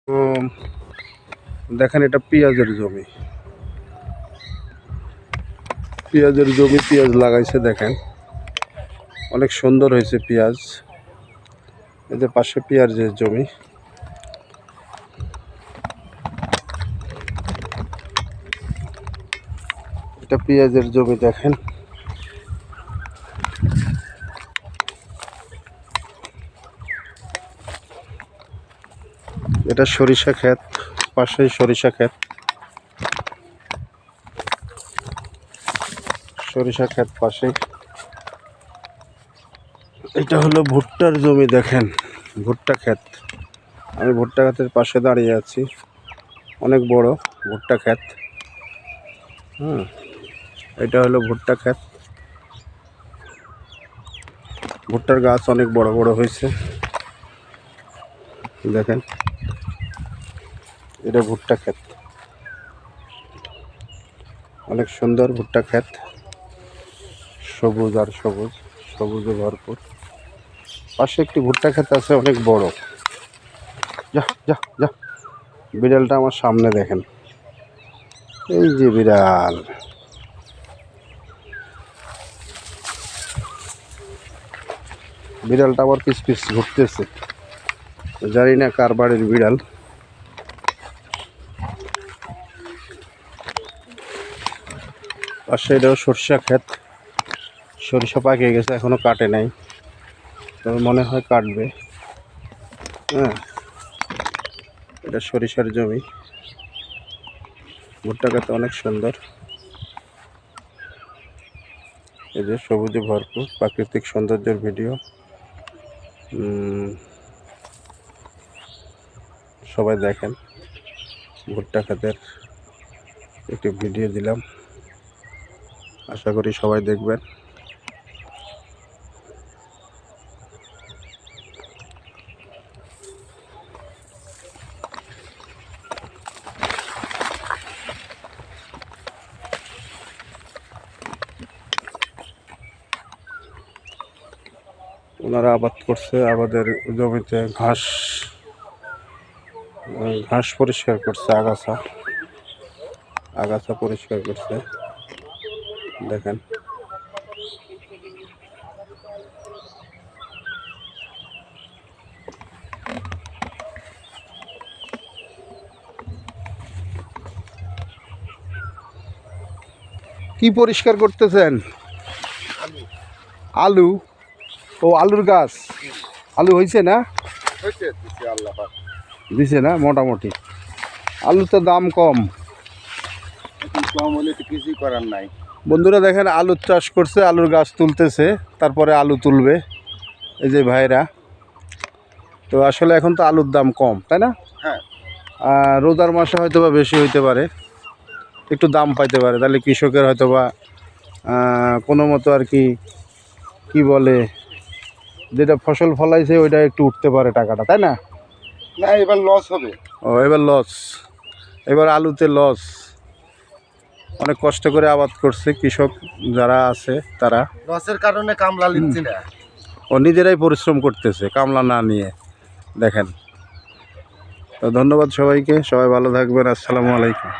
তো দেখেন এটা পেঁয়াজের জমি। পেঁয়াজ লাগাইছে, দেখেন অনেক সুন্দর হয়েছে পেঁয়াজ। এদের পাশে পেঁয়াজের জমি। এটা পেঁয়াজের জমি, দেখেন এটা সরিষা ক্ষেত, পাশেই সরিষা ক্ষেত পাশেই। এটা হলো ভুট্টার জমি, দেখেন ভুট্টা ক্ষেত। আমি ভুট্টা ক্ষেতের পাশে দাঁড়িয়ে আছি, অনেক বড় ভুট্টা ক্ষেত। এটা হলো ভুট্টা ক্ষেত। ভুট্টার গাছ অনেক বড় বড় হয়েছে, দেখেন এটা ভুট্টা ক্ষেত, অনেক সুন্দর ভুট্টা ক্ষেত, সবুজ আর সবুজ, সবুজে ভরপুর। পাশে একটি ভুট্টা ক্ষেত আছে অনেক বড়। যা যা যা, বিড়ালটা আমার সামনে, দেখেন এই যে বিড়াল। বিড়ালটা আবার পিছ পিছ ঘুরতেছে, জানি না কার বাড়ির বিড়াল। পাশে এটাও সরিষা ক্ষেত, সরিষা পাকিয়ে গেছে, এখনো কাটে নাই, তবে মনে হয় কাটবে। এটা সরিষার জমি। ভুট্টা ক্ষেত অনেক সুন্দর, এই যে সবুজে ভরপুর, প্রাকৃতিক সৌন্দর্যের ভিডিও। সবাই দেখেন, ভুট্টা ক্ষেতের একটি ভিডিও দিলাম, আশা করি সবাই দেখবেন। ওনারা আবাদ করছে, আবাদের জমিতে ঘাস পরিষ্কার করছে, আগাছা পরিষ্কার করছে, দেখেন কি পরিষ্কার করতেছেন? আলু। ও আলুর গাছ, আলু হয়েছে না? দিছে না মোটামুটি। আলুর তো দাম কম হলে তো কিছুই করার নাই। বন্ধুরা, দেখেন আলুর চাষ করছে, আলুর গাছ তুলতেছে, তারপরে আলু তুলবে এই যে ভাইরা। তো আসলে এখন তো আলুর দাম কম, তাই না? হ্যাঁ, রোজার মাসে হয়তো বা বেশি হইতে পারে, একটু দাম পাইতে পারে, তাহলে কৃষকের হয়তো বা কোনো মতো আর কি বলে, যেটা ফসল ফলাইছে ওইটা একটু উঠতে পারে টাকাটা, তাই না? না এবার লস হবে। ও এবার লস, এবার আলুতে লস। অনেক কষ্ট করে আবাদ করছে কৃষক যারা আছে, তারা লসের কারণে কামলা নিচ্ছি না, ও নিজেরাই পরিশ্রম করতেছে কামলা না নিয়ে, দেখেন। তো ধন্যবাদ সবাইকে, সবাই ভালো থাকবেন। আসসালামু আলাইকুম।